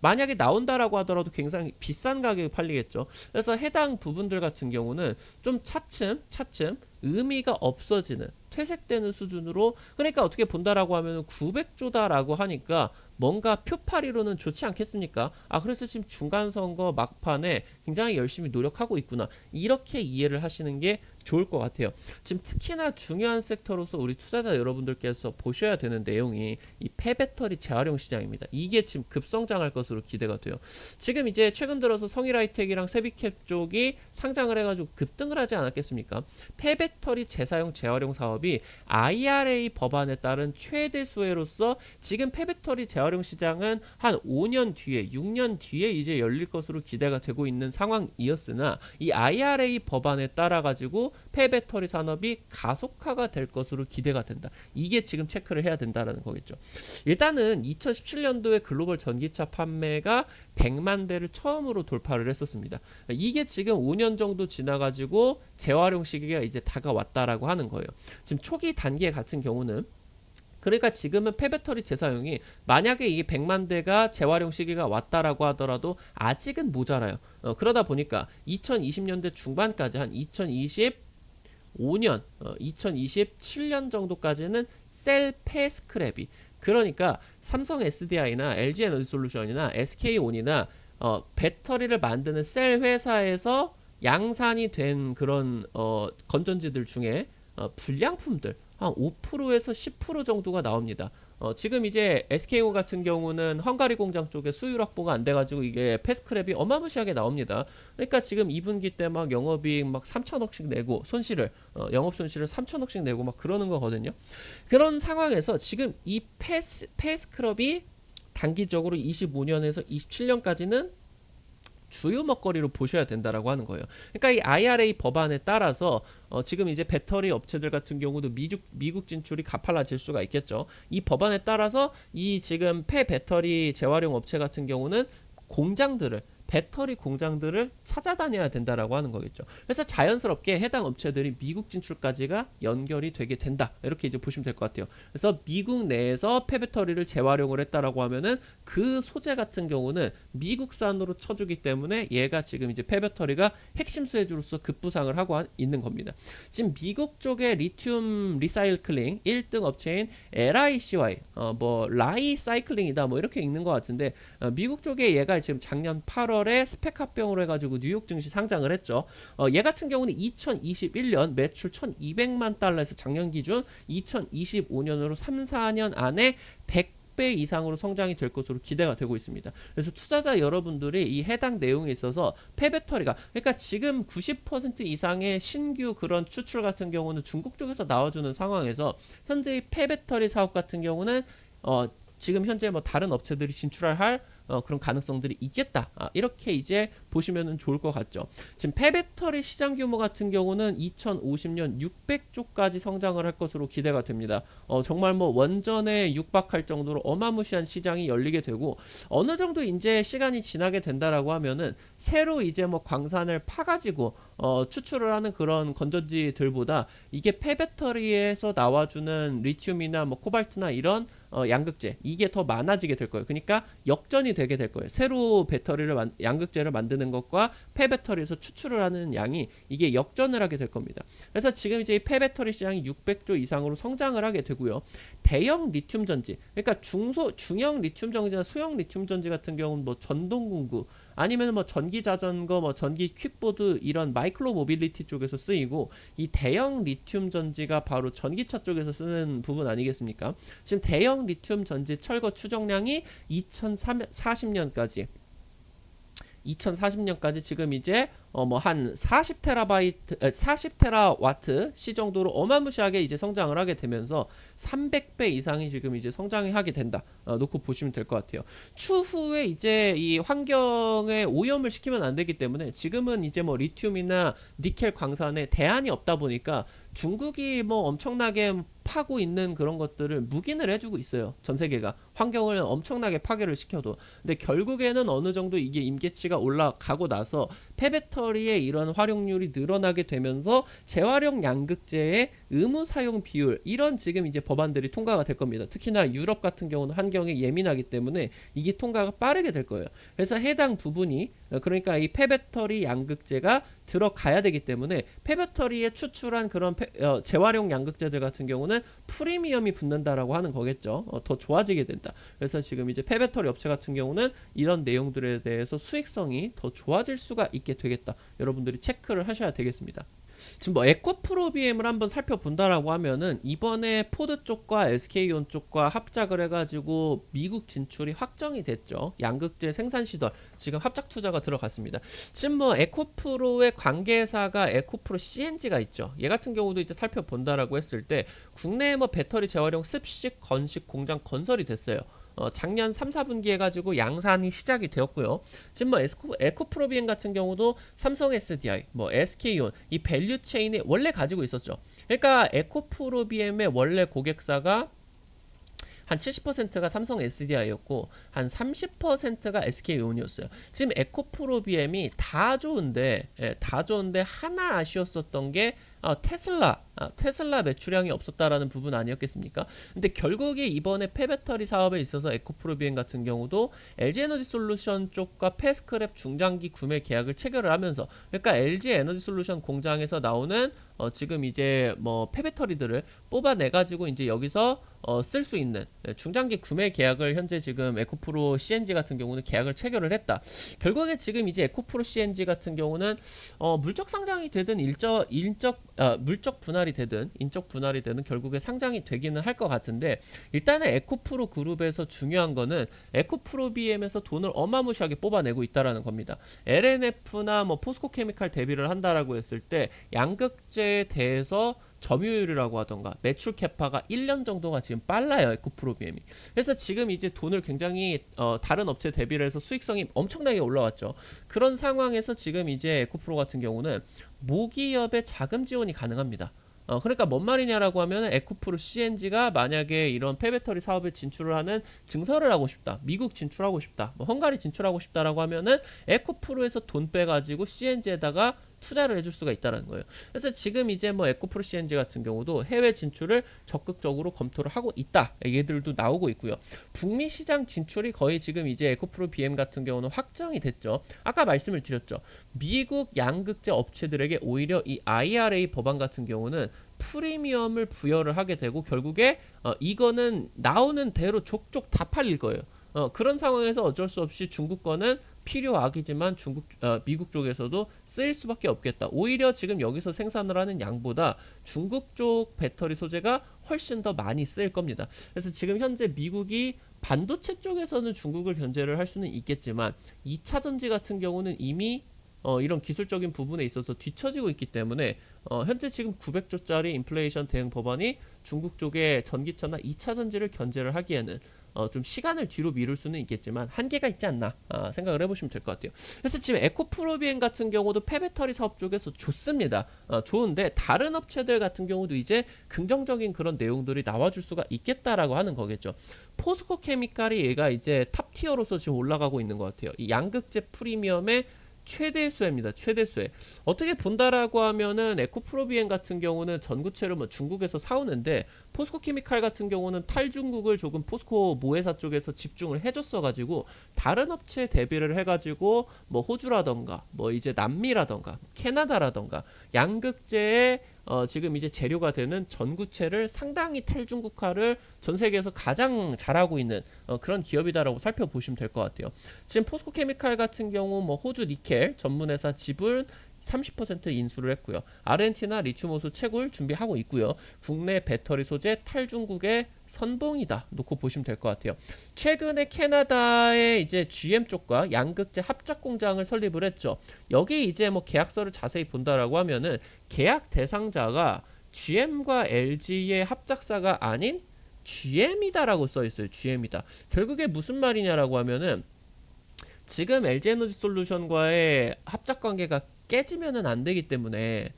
만약에 나온다라고 하더라도 굉장히 비싼 가격에 팔리겠죠. 그래서 해당 부분들 같은 경우는 좀 차츰 의미가 없어지는, 퇴색되는 수준으로, 그러니까 어떻게 본다라고 하면 900조다라고 하니까 뭔가 표파리로는 좋지 않겠습니까? 그래서 지금 중간선거 막판에 굉장히 열심히 노력하고 있구나, 이렇게 이해를 하시는 게 좋을 것 같아요. 지금 특히나 중요한 섹터로서 우리 투자자 여러분들께서 보셔야 되는 내용이 이 폐배터리 재활용 시장입니다. 이게 지금 급성장할 것으로 기대가 돼요. 지금 이제 최근 들어서 성일하이텍이랑 세비캡 쪽이 상장을 해가지고 급등을 하지 않았겠습니까? 폐배터리 재사용 재활용 사업이 IRA 법안에 따른 최대 수혜로서 지금 폐배터리 재활용 시장은 한 5년 뒤에, 6년 뒤에 이제 열릴 것으로 기대가 되고 있는 상황이었으나, 이 IRA 법안에 따라 가지고 폐배터리 산업이 가속화가 될 것으로 기대가 된다. 이게 지금 체크를 해야 된다라는 거겠죠. 일단은 2017년도에 글로벌 전기차 판매가 100만 대를 처음으로 돌파를 했었습니다. 이게 지금 5년 정도 지나가지고 재활용 시기가 이제 다가왔다라고 하는 거예요. 지금 초기 단계 같은 경우는, 그러니까 지금은 폐배터리 재사용이 만약에 이 100만 대가 재활용 시기가 왔다라고 하더라도 아직은 모자라요. 그러다 보니까 2020년대 중반까지, 한 2025년, 2027년 정도까지는 셀 폐스크랩이, 그러니까 삼성 SDI나 LG 에너지솔루션이나 SK온이나 배터리를 만드는 셀 회사에서 양산이 된 그런 건전지들 중에 불량품들 한 5%에서 10% 정도가 나옵니다. 지금 이제 SKO 같은 경우는 헝가리 공장 쪽에 수율 확보가 안 돼가지고 이게 패스크랩이 어마무시하게 나옵니다. 그러니까 지금 2분기 때 막 영업이익 막 3천억씩 내고 영업 손실을 3천억씩 내고 막 그러는 거거든요. 그런 상황에서 지금 이 패스크랩이 단기적으로 25년에서 27년까지는 주요 먹거리로 보셔야 된다라고 하는 거예요. 그러니까 이 IRA 법안에 따라서 지금 이제 배터리 업체들 같은 경우도 미국 진출이 가팔라질 수가 있겠죠. 이 법안에 따라서 이 지금 폐배터리 재활용 업체 같은 경우는 배터리 공장들을 찾아다녀야 된다라고 하는 거겠죠. 그래서 자연스럽게 해당 업체들이 미국 진출까지가 연결이 되게 된다, 이렇게 이제 보시면 될 것 같아요. 그래서 미국 내에서 폐배터리를 재활용을 했다라고 하면은 그 소재 같은 경우는 미국산으로 쳐주기 때문에 얘가 지금 이제 폐배터리가 핵심 수혜주로서 급부상을 하고 있는 겁니다. 지금 미국 쪽의 리튬 리사이클링 1등 업체인 LICY, 라이사이클링이다, 뭐 이렇게 읽는 것 같은데, 미국 쪽에 얘가 지금 작년 8월에 스펙 합병으로 해가지고 뉴욕 증시 상장을 했죠. 얘 같은 경우는 2021년 매출 1200만 달러에서 작년 기준 2025년으로 3, 4년 안에 300배 이상으로 성장이 될 것으로 기대가 되고 있습니다. 그래서 투자자 여러분들이 이 해당 내용에 있어서 폐배터리가, 그러니까 지금 90% 이상의 신규 그런 추출 같은 경우는 중국 쪽에서 나와주는 상황에서 현재 이 폐배터리 사업 같은 경우는 지금 현재 뭐 다른 업체들이 진출할 그런 가능성들이 있겠다. 이렇게 이제 보시면 좋을 것 같죠. 지금 폐배터리 시장 규모 같은 경우는 2050년 600조까지 성장을 할 것으로 기대가 됩니다. 정말 뭐 원전에 육박할 정도로 어마무시한 시장이 열리게 되고, 어느 정도 이제 시간이 지나게 된다라고 하면은 새로 이제 뭐 광산을 파가지고 추출을 하는 그런 건전지들보다 이게 폐배터리에서 나와주는 리튬이나 뭐 코발트나 이런 양극재, 이게 더 많아지게 될 거예요. 그러니까 역전이 되게 될 거예요. 새로 배터리를 양극재를 만드는 것과 폐배터리에서 추출을 하는 양이 이게 역전을 하게 될 겁니다. 그래서 지금 이제 이 폐배터리 시장이 600조 이상으로 성장을 하게 되고요. 대형 리튬 전지, 그러니까 중형 리튬 전지나 소형 리튬 전지 같은 경우는 뭐 전동공구 아니면 뭐 전기 자전거, 뭐 전기 퀵보드 이런 마이크로 모빌리티 쪽에서 쓰이고, 이 대형 리튬 전지가 바로 전기차 쪽에서 쓰는 부분 아니겠습니까? 지금 대형 리튬 전지 철거 추정량이 2040년까지 지금 이제 뭐 한 40테라와트 시 정도로 어마무시하게 이제 성장을 하게 되면서 300배 이상이 지금 이제 성장이 하게 된다. 놓고 보시면 될 것 같아요. 추후에 이제 이 환경에 오염을 시키면 안 되기 때문에 지금은 이제 뭐 리튬이나 니켈 광산에 대안이 없다 보니까 중국이 뭐 엄청나게 파고 있는 그런 것들을 묵인을 해주고 있어요. 전 세계가 환경을 엄청나게 파괴를 시켜도. 근데 결국에는 어느 정도 이게 임계치가 올라가고 나서 폐배터리의 이런 활용률이 늘어나게 되면서 재활용 양극재의 의무 사용 비율, 이런 지금 이제 법안들이 통과가 될 겁니다. 특히나 유럽 같은 경우는 환경에 예민하기 때문에 이게 통과가 빠르게 될 거예요. 그래서 해당 부분이, 그러니까 이 폐배터리 양극재가 들어가야 되기 때문에 폐배터리에 추출한 그런 재활용 양극재들 같은 경우는 프리미엄이 붙는다라고 하는 거겠죠. 더 좋아지게 된다. 그래서 지금 이제 폐배터리 업체 같은 경우는 이런 내용들에 대해서 수익성이 더 좋아질 수가 있게 되겠다. 여러분들이 체크를 하셔야 되겠습니다. 지금 뭐 에코프로비엠을 한번 살펴본다라고 하면은 이번에 포드 쪽과 SK온 쪽과 합작을 해가지고 미국 진출이 확정이 됐죠. 양극재 생산 시설 지금 합작 투자가 들어갔습니다. 지금 뭐 에코프로의 관계사가 에코프로 CNG가 있죠. 얘 같은 경우도 이제 살펴본다라고 했을 때 국내에 뭐 배터리 재활용 습식 건식 공장 건설이 됐어요. 작년 3, 4분기 해가지고 양산이 시작이 되었고요. 지금 뭐 에코프로비엠 같은 경우도 삼성 SDI, 뭐 SK온 이 밸류 체인에 원래 가지고 있었죠. 그러니까 에코프로비엠의 원래 고객사가 한 70%가 삼성 SDI였고 한 30%가 SK온이었어요. 지금 에코프로비엠이 다 좋은데 하나 아쉬웠었던 게 테슬라 매출량이 없었다라는 부분 아니었겠습니까? 근데 결국에 이번에 폐배터리 사업에 있어서 에코프로비엠 같은 경우도 LG에너지솔루션 쪽과 패스크랩 중장기 구매 계약을 체결을 하면서, 그러니까 LG에너지솔루션 공장에서 나오는 지금 이제 뭐 폐배터리들을 뽑아내 가지고 이제 여기서 쓸 수 있는 중장기 구매 계약을 현재 지금 에코프로 CNG 같은 경우는 계약을 체결을 했다. 결국에 지금 이제 에코프로 CNG 같은 경우는 물적 상장이 되든 물적 분할이 되든 인적 분할이 되든 결국에 상장이 되기는 할 것 같은데, 일단은 에코프로 그룹에서 중요한 거는 에코프로비엠에서 돈을 어마무시하게 뽑아내고 있다라는 겁니다. LNF나 뭐 포스코케미칼 대비를 한다라고 했을 때 양극재에 대해서 점유율이라고 하던가 매출 캐파가 1년 정도가 지금 빨라요, 에코프로비엠이. 그래서 지금 이제 돈을 굉장히 다른 업체 대비를 해서 수익성이 엄청나게 올라왔죠. 그런 상황에서 지금 이제 에코프로 같은 경우는 모기업의 자금 지원이 가능합니다. 그러니까 뭔 말이냐라고 하면 에코프로 CNG가 만약에 이런 폐배터리 사업에 진출을 하는 증설을 하고 싶다, 미국 진출하고 싶다, 뭐 헝가리 진출하고 싶다라고 하면은 에코프로에서 돈 빼가지고 CNG에다가 투자를 해줄 수가 있다는 거예요. 그래서 지금 이제 뭐 에코프로 CNG 같은 경우도 해외 진출을 적극적으로 검토를 하고 있다, 얘기들도 나오고 있고요. 북미 시장 진출이 거의 지금 이제 에코프로 BM 같은 경우는 확정이 됐죠. 아까 말씀을 드렸죠. 미국 양극재 업체들에게 오히려 이 IRA 법안 같은 경우는 프리미엄을 부여를 하게 되고 결국에 이거는 나오는 대로 족족 다 팔릴 거예요. 그런 상황에서 어쩔 수 없이 중국 거는 필요악이지만 미국 쪽에서도 쓰일 수밖에 없겠다. 오히려 지금 여기서 생산을 하는 양보다 중국 쪽 배터리 소재가 훨씬 더 많이 쓰일 겁니다. 그래서 지금 현재 미국이 반도체 쪽에서는 중국을 견제를 할 수는 있겠지만 2차 전지 같은 경우는 이미 이런 기술적인 부분에 있어서 뒤처지고 있기 때문에 현재 지금 900조짜리 인플레이션 대응 법안이 중국 쪽의 전기차나 2차 전지를 견제를 하기에는 좀 시간을 뒤로 미룰 수는 있겠지만 한계가 있지 않나 생각을 해보시면 될 것 같아요. 그래서 지금 에코프로비엔 같은 경우도 폐배터리 사업 쪽에서 좋습니다. 좋은데 다른 업체들 같은 경우도 이제 긍정적인 그런 내용들이 나와줄 수가 있겠다라고 하는 거겠죠. 포스코 케미칼이 얘가 이제 탑티어로서 지금 올라가고 있는 것 같아요. 이 양극재 프리미엄의 최대 수혜입니다. 최대 수혜. 어떻게 본다라고 하면은 에코프로비엔 같은 경우는 전구체를 뭐 중국에서 사오는데 포스코 케미칼 같은 경우는 탈중국을 조금 포스코 모회사 쪽에서 집중을 해줬어 가지고 다른 업체 대비를 해가지고 뭐 호주라던가 뭐 이제 남미라던가 캐나다라던가 양극재의 지금 이제 재료가 되는 전구체를 상당히 탈중국화를 전 세계에서 가장 잘하고 있는 그런 기업이다라고 살펴보시면 될 것 같아요. 지금 포스코 케미칼 같은 경우 뭐 호주 니켈 전문회사 지분 30% 인수를 했고요. 아르헨티나 리튬 호수 채굴 준비하고 있고요. 국내 배터리 소재 탈중국의 선봉이다 놓고 보시면 될 것 같아요. 최근에 캐나다의 이제 GM 쪽과 양극재 합작 공장을 설립을 했죠. 여기 이제 뭐 계약서를 자세히 본다라고 하면은 계약 대상자가 GM과 LG의 합작사가 아닌 GM이다라고 써 있어요. GM이다. 결국에 무슨 말이냐라고 하면은 지금 LG에너지솔루션과의 합작 관계가 깨지면은 안 되기 때문에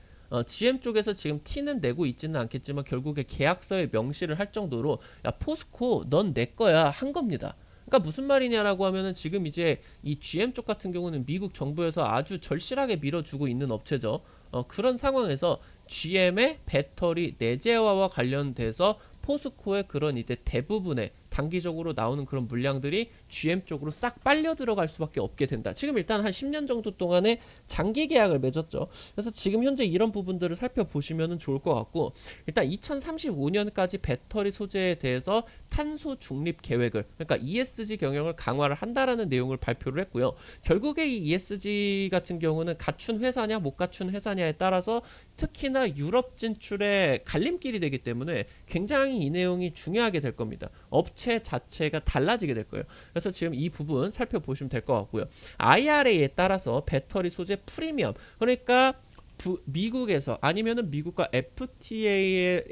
GM 쪽에서 지금 T는 내고 있지는 않겠지만 결국에 계약서에 명시를 할 정도로 야 포스코 넌 내 거야 한 겁니다. 그러니까 무슨 말이냐라고 하면은 지금 이제 이 GM 쪽 같은 경우는 미국 정부에서 아주 절실하게 밀어주고 있는 업체죠. 그런 상황에서 GM의 배터리 내재화와 관련돼서 포스코의 그런 이제 대부분의 단기적으로 나오는 그런 물량들이 GM 쪽으로 싹 빨려 들어갈 수밖에 없게 된다. 지금 일단 한 10년 정도 동안의 장기 계약을 맺었죠. 그래서 지금 현재 이런 부분들을 살펴보시면 좋을 것 같고 일단 2035년까지 배터리 소재에 대해서 탄소 중립 계획을 그러니까 ESG 경영을 강화를 한다라는 내용을 발표를 했고요. 결국에 이 ESG 같은 경우는 갖춘 회사냐 못 갖춘 회사냐에 따라서 특히나 유럽 진출의 갈림길이 되기 때문에 굉장히 이 내용이 중요하게 될 겁니다. 업체 자체가 달라지게 될 거예요. 그래서 지금 이 부분 살펴보시면 될 것 같고요. IRA에 따라서 배터리 소재 프리미엄 그러니까 미국에서 아니면은 미국과 FTA를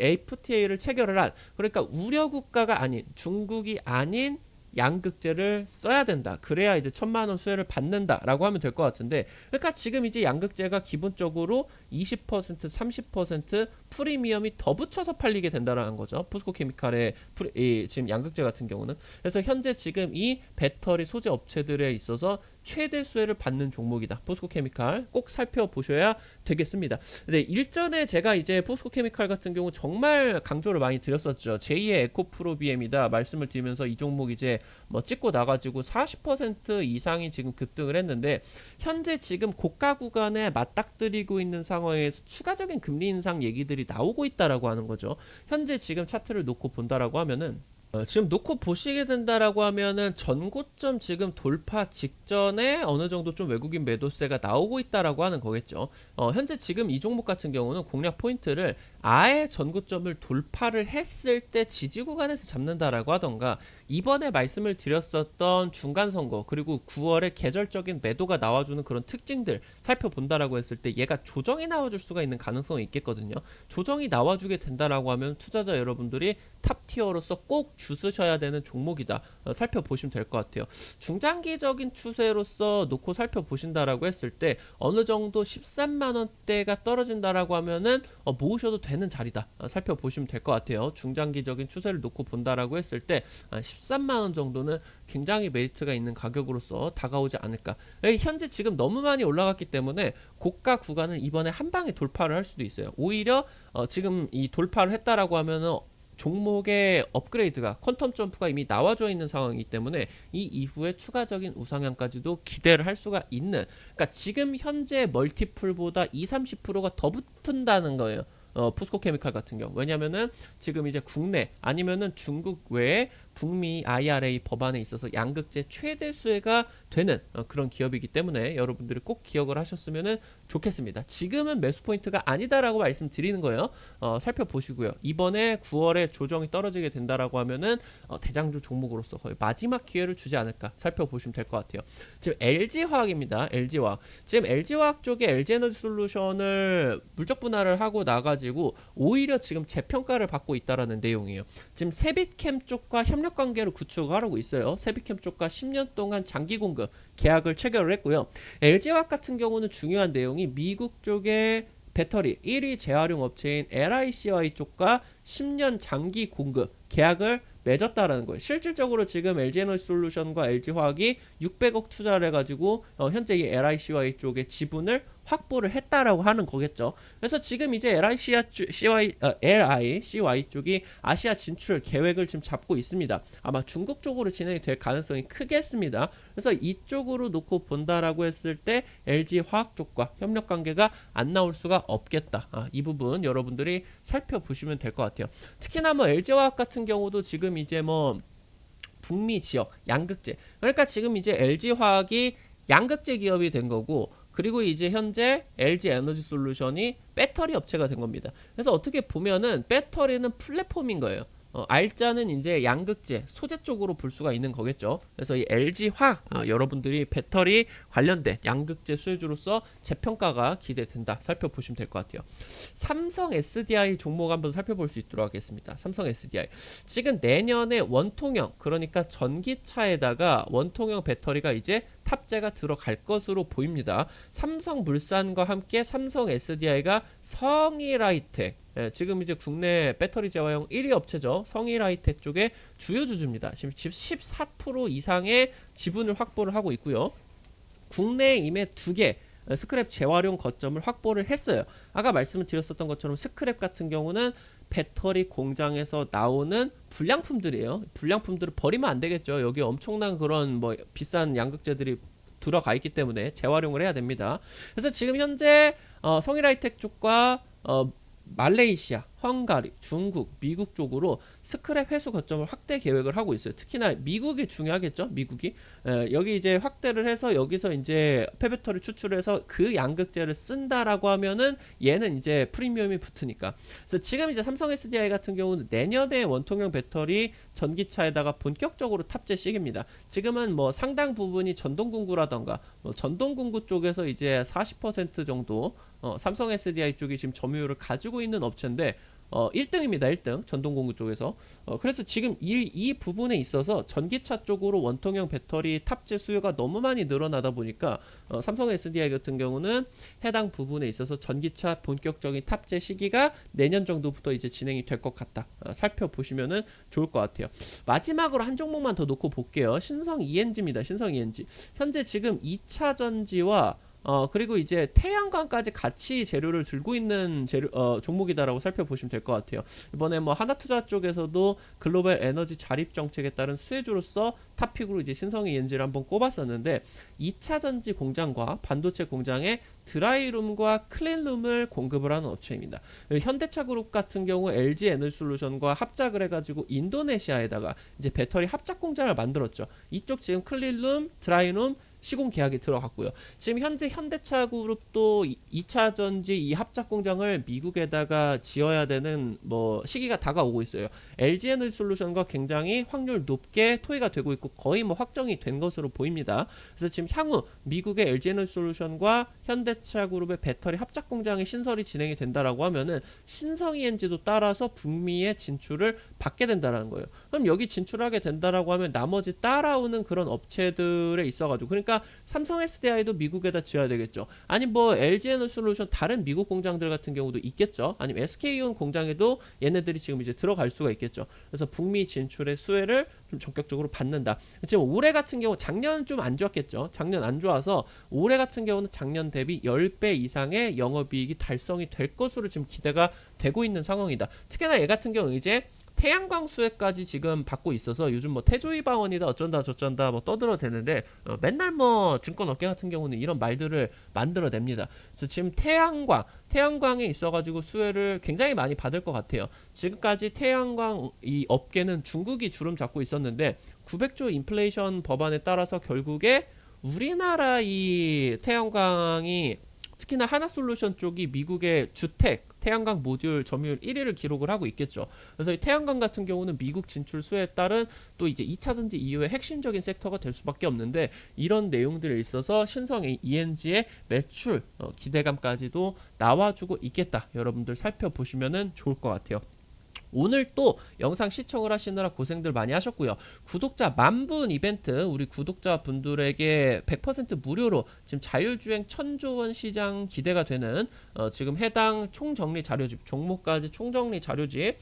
체결을 한 그러니까 우려 국가가 아닌 중국이 아닌 양극재를 써야 된다. 그래야 이제 1,000만원 수혜를 받는다라고 하면 될 것 같은데 그러니까 지금 이제 양극재가 기본적으로 20% 30% 프리미엄이 더 붙여서 팔리게 된다라는 거죠. 포스코 케미칼의 지금 양극재 같은 경우는 그래서 현재 지금 이 배터리 소재 업체들에 있어서 최대 수혜를 받는 종목이다. 포스코 케미칼 꼭 살펴보셔야 되겠습니다. 근데 일전에 제가 이제 포스코 케미칼 같은 경우 정말 강조를 많이 드렸었죠. 제2의 에코프로비엠이다 말씀을 드리면서 이 종목 이제 뭐 찍고 나가지고 40% 이상이 지금 급등을 했는데 현재 지금 고가 구간에 맞닥뜨리고 있는 상황에서 추가적인 금리 인상 얘기들이 나오고 있다라고 하는 거죠. 현재 지금 차트를 놓고 본다라고 하면은 지금 놓고 보시게 된다라고 하면은 전고점 지금 돌파 직전에 어느 정도 좀 외국인 매도세가 나오고 있다라고 하는 거겠죠. 현재 지금 이 종목 같은 경우는 공략 포인트를 아예 전고점을 돌파를 했을 때 지지 구간에서 잡는다라고 하던가 이번에 말씀을 드렸었던 중간 선거 그리고 9월에 계절적인 매도가 나와주는 그런 특징들 살펴본다라고 했을 때 얘가 조정이 나와줄 수가 있는 가능성이 있겠거든요. 조정이 나와주게 된다라고 하면 투자자 여러분들이 탑티어로서 꼭 주스셔야 되는 종목이다. 살펴보시면 될 것 같아요. 중장기적인 추세로서 놓고 살펴보신다라고 했을 때 어느 정도 13만원대가 떨어진다라고 하면은 모으셔도 되는 자리다. 살펴보시면 될 것 같아요. 중장기적인 추세를 놓고 본다라고 했을 때 13만원 정도는 굉장히 메리트가 있는 가격으로서 다가오지 않을까. 현재 지금 너무 많이 올라갔기 때문에 고가 구간은 이번에 한 방에 돌파를 할 수도 있어요. 오히려 지금 이 돌파를 했다라고 하면은 종목의 업그레이드가 퀀텀 점프가 이미 나와져 있는 상황이기 때문에 이 이후에 추가적인 우상향까지도 기대를 할 수가 있는 그러니까 지금 현재 멀티플보다 20-30%가 더 붙은다는 거예요. 포스코 케미칼 같은 경우 왜냐면은 지금 이제 국내 아니면은 중국 외에 북미 IRA 법안에 있어서 양극재 최대 수혜가 되는 그런 기업이기 때문에 여러분들이 꼭 기억을 하셨으면 좋겠습니다. 지금은 매수 포인트가 아니다라고 말씀드리는 거예요. 살펴보시고요. 이번에 9월에 조정이 떨어지게 된다라고 하면은 대장주 종목으로서 거의 마지막 기회를 주지 않을까 살펴보시면 될 것 같아요. 지금 LG화학입니다. LG화학. 지금 LG화학 쪽에 LG에너지솔루션을 물적 분할을 하고 나가지고 오히려 지금 재평가를 받고 있다라는 내용이에요. 지금 세빛캠 쪽과 협력 관계를 구축하고 있어요. 세빛캠 쪽과 10년 동안 장기 공급 계약을 체결을 했고요. LG화학 같은 경우는 중요한 내용이 미국 쪽에 배터리 1위 재활용 업체인 LICY 쪽과 10년 장기 공급 계약을 맺었다라는 거예요. 실질적으로 지금 LG에너지솔루션과 LG화학이 600억 투자를 해가지고 현재 이 LICY 쪽의 지분을 확보를 했다라고 하는 거겠죠. 그래서 지금 이제 LICY 쪽이 아시아 진출 계획을 지금 잡고 있습니다. 아마 중국 쪽으로 진행이 될 가능성이 크겠습니다. 그래서 이쪽으로 놓고 본다라고 했을 때 LG화학 쪽과 협력 관계가 안 나올 수가 없겠다. 이 부분 여러분들이 살펴보시면 될 것 같아요. 특히나 뭐 LG화학 같은 경우도 지금 이제 뭐 북미 지역 양극재, 그러니까 지금 이제 LG화학이 양극재 기업이 된 거고, 그리고 이제 현재 LG에너지솔루션이 배터리 업체가 된 겁니다. 그래서 어떻게 보면은 배터리는 플랫폼인 거예요. R자는 이제 양극재, 소재 쪽으로 볼 수가 있는 거겠죠. 그래서 이 LG화학 여러분들이 배터리 관련된 양극재 수혜주로서 재평가가 기대된다. 살펴보시면 될 것 같아요. 삼성 SDI 종목 한번 살펴볼 수 있도록 하겠습니다. 삼성 SDI. 지금 내년에 원통형, 그러니까 전기차에다가 원통형 배터리가 이제 탑재가 들어갈 것으로 보입니다. 삼성물산과 함께 삼성 SDI가 성일하이텍, 지금 이제 국내 배터리 재활용 1위 업체죠. 성일하이텍 쪽의 주요 주주입니다. 지금 14% 이상의 지분을 확보를 하고 있고요. 국내에 이미 2개 스크랩 재활용 거점을 확보를 했어요. 아까 말씀을 드렸었던 것처럼 스크랩 같은 경우는 배터리 공장에서 나오는 불량품들이에요. 불량품들을 버리면 안 되겠죠. 여기 엄청난 그런 뭐 비싼 양극재들이 들어가 있기 때문에 재활용을 해야 됩니다. 그래서 지금 현재 성일하이텍 쪽과 말레이시아, 헝가리, 중국, 미국 쪽으로 스크랩 회수 거점을 확대 계획을 하고 있어요. 특히나 미국이 중요하겠죠. 미국이 여기 이제 확대를 해서 여기서 이제 폐배터리 추출해서 그 양극재를 쓴다라고 하면은 얘는 이제 프리미엄이 붙으니까. 그래서 지금 이제 삼성 SDI 같은 경우는 내년에 원통형 배터리 전기차에다가 본격적으로 탑재 시기입니다. 지금은 뭐 상당 부분이 전동공구라던가 전동공구 쪽에서 이제 40% 정도 삼성 SDI 쪽이 지금 점유율을 가지고 있는 업체인데 1등입니다. 1등 전동공구 쪽에서. 그래서 지금 이 부분에 있어서 전기차 쪽으로 원통형 배터리 탑재 수요가 너무 많이 늘어나다 보니까 삼성 SDI 같은 경우는 해당 부분에 있어서 전기차 본격적인 탑재 시기가 내년 정도부터 이제 진행이 될 것 같다. 살펴보시면은 좋을 것 같아요. 마지막으로 한 종목만 더 놓고 볼게요. 신성 ENG입니다. 신성 ENG. 현재 지금 2차 전지와 그리고 이제 태양광까지 같이 재료를 들고 있는 종목이다라고 살펴보시면 될 것 같아요. 이번에 뭐 하나투자 쪽에서도 글로벌 에너지 자립 정책에 따른 수혜주로서 탑픽으로 이제 신성 ENG를 한번 꼽았었는데 2차 전지 공장과 반도체 공장에 드라이룸과 클린룸을 공급을 하는 업체입니다. 현대차 그룹 같은 경우 LG 에너지솔루션과 합작을 해가지고 인도네시아에다가 이제 배터리 합작 공장을 만들었죠. 이쪽 지금 클린룸, 드라이룸 시공 계약이 들어갔고요. 지금 현재 현대차 그룹도 2차 전지 이 합작 공장을 미국에다가 지어야 되는 뭐 시기가 다가오고 있어요. LG 에너지솔루션과 굉장히 확률 높게 토의가 되고 있고 거의 뭐 확정이 된 것으로 보입니다. 그래서 지금 향후 미국의 LG 에너지솔루션과 현대차 그룹의 배터리 합작 공장의 신설이 진행이 된다라고 하면은 신성 ENG도 따라서 북미에 진출을 받게 된다라는 거예요. 그럼 여기 진출하게 된다라고 하면 나머지 따라오는 그런 업체들에 있어가지고, 그러니까 삼성 SDI도 미국에다 지어야 되겠죠. 아니 뭐 LG에너지솔루션 다른 미국 공장들 같은 경우도 있겠죠. 아니면 SK온 공장에도 얘네들이 지금 이제 들어갈 수가 있겠죠. 그래서 북미 진출의 수혜를 좀 적극적으로 받는다. 지금 올해 같은 경우 작년 좀 안 좋았겠죠. 작년 안 좋아서 올해 같은 경우는 작년 대비 10배 이상의 영업이익이 달성이 될 것으로 지금 기대가 되고 있는 상황이다. 특히나 얘 같은 경우 이제 태양광 수혜까지 지금 받고 있어서 요즘 뭐 태조위바원이다 어쩐다 저쩐다 뭐 떠들어대는데 맨날 뭐 증권업계 같은 경우는 이런 말들을 만들어냅니다. 그래서 지금 태양광에 있어가지고 수혜를 굉장히 많이 받을 것 같아요. 지금까지 태양광 이 업계는 중국이 주름 잡고 있었는데 900조 인플레이션 법안에 따라서 결국에 우리나라 이 태양광이 특히나 하나솔루션 쪽이 미국의 주택 태양광 모듈 점유율 1위를 기록을 하고 있겠죠. 그래서 이 태양광 같은 경우는 미국 진출 수혜에 따른 또 이제 2차 전지 이후의 핵심적인 섹터가 될 수밖에 없는데 이런 내용들에 있어서 신성 ENG의 매출 기대감까지도 나와주고 있겠다. 여러분들 살펴보시면 좋을 것 같아요. 오늘 또 영상 시청을 하시느라 고생들 많이 하셨고요. 구독자 10,000분 이벤트 우리 구독자분들에게 100% 무료로 지금 자율주행 1000조원 시장 기대가 되는 지금 해당 총정리 자료집 종목까지 총정리 자료집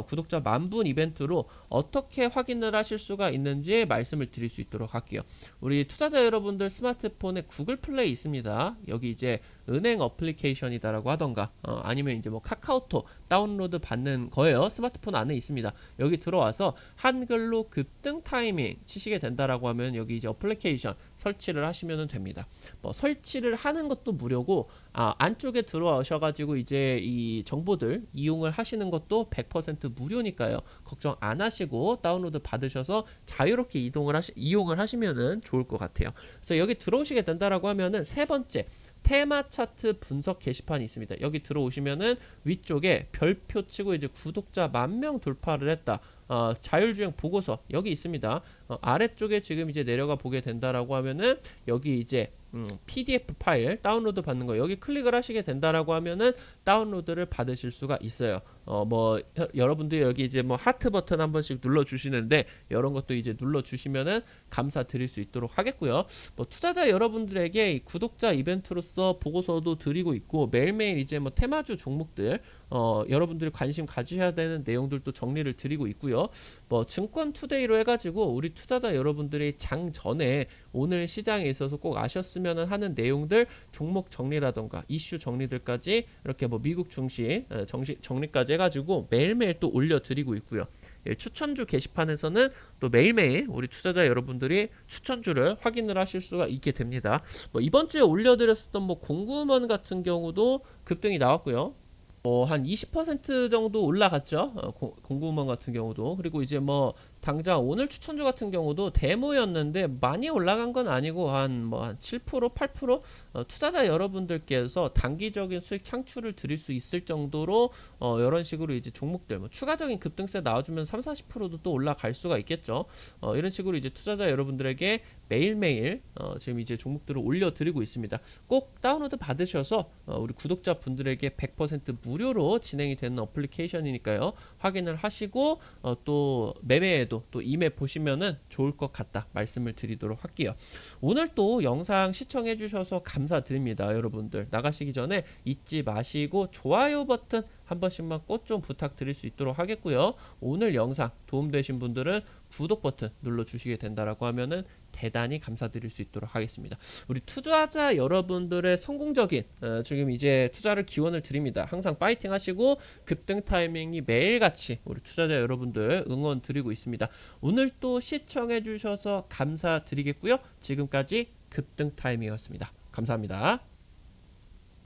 구독자 10,000분 이벤트로 어떻게 확인을 하실 수가 있는지 말씀을 드릴 수 있도록 할게요. 우리 투자자 여러분들 스마트폰에 구글 플레이 있습니다. 여기 이제 은행 어플리케이션이다라고 하던가 아니면 이제 뭐 카카오톡 다운로드 받는 거예요. 스마트폰 안에 있습니다. 여기 들어와서 한글로 급등 타이밍 치시게 된다라고 하면 여기 이제 어플리케이션 설치를 하시면 됩니다. 뭐 설치를 하는 것도 무료고 안쪽에 들어오셔가지고 이제 이 정보들 이용을 하시는 것도 100% 무료니까요. 걱정 안 하시고 다운로드 받으셔서 자유롭게 이용을 하시면 좋을 것 같아요. 그래서 여기 들어오시게 된다라고 하면은 세 번째 테마 차트 분석 게시판이 있습니다. 여기 들어오시면은 위쪽에 별표 치고 이제 구독자 10,000명 돌파를 했다. 자율주행 보고서 여기 있습니다. 아래쪽에 지금 이제 내려가 보게 된다라고 하면은 여기 이제 PDF 파일 다운로드 받는 거 여기 클릭을 하시게 된다라고 하면은 다운로드를 받으실 수가 있어요. 뭐 여러분들 여기 이제 뭐 하트 버튼 한 번씩 눌러 주시는데 이런 것도 이제 눌러 주시면은 감사드릴 수 있도록 하겠고요. 뭐 투자자 여러분들에게 이 구독자 이벤트로서 보고서도 드리고 있고 매일매일 이제 뭐 테마주 종목들 여러분들이 관심 가지셔야 되는 내용들도 정리를 드리고 있고요. 뭐 증권 투데이로 해가지고 우리 투자자 여러분들이 장 전에 오늘 시장에 있어서 꼭 아셨으면 하는 내용들 종목 정리라던가 이슈 정리들까지 이렇게 뭐 미국 증시 정리까지 해가지고 매일매일 또 올려드리고 있고요. 추천주 게시판에서는 또 매일매일 우리 투자자 여러분들이 추천주를 확인을 하실 수가 있게 됩니다. 뭐 이번 주에 올려드렸었던 뭐 공구먼 같은 경우도 급등이 나왔고요. 한 20% 정도 올라갔죠. 공구먼 같은 경우도. 그리고 이제 뭐 당장 오늘 추천주 같은 경우도 데모였는데 많이 올라간 건 아니고 한 7%, 8% 투자자 여러분들께서 단기적인 수익 창출을 드릴 수 있을 정도로 이런 식으로 이제 종목들 뭐 추가적인 급등세 나와주면 3, 40%도 또 올라갈 수가 있겠죠. 이런 식으로 이제 투자자 여러분들에게 매일매일 지금 이제 종목들을 올려드리고 있습니다. 꼭 다운로드 받으셔서 우리 구독자 분들에게 100% 무료로 진행이 되는 어플리케이션이니까요. 확인을 하시고 또 매매에도 또 임해 보시면은 좋을 것 같다 말씀을 드리도록 할게요. 오늘 또 영상 시청해 주셔서 감사드립니다. 여러분들 나가시기 전에 잊지 마시고 좋아요 버튼 한 번씩만 꼭 좀 부탁드릴 수 있도록 하겠고요. 오늘 영상 도움되신 분들은 구독 버튼 눌러주시게 된다라고 하면은 대단히 감사드릴 수 있도록 하겠습니다. 우리 투자자 여러분들의 성공적인 지금 이제 투자를 기원을 드립니다. 항상 파이팅 하시고 급등 타이밍이 매일같이 우리 투자자 여러분들 응원 드리고 있습니다. 오늘 또 시청해 주셔서 감사드리겠고요. 지금까지 급등 타이밍이었습니다. 감사합니다.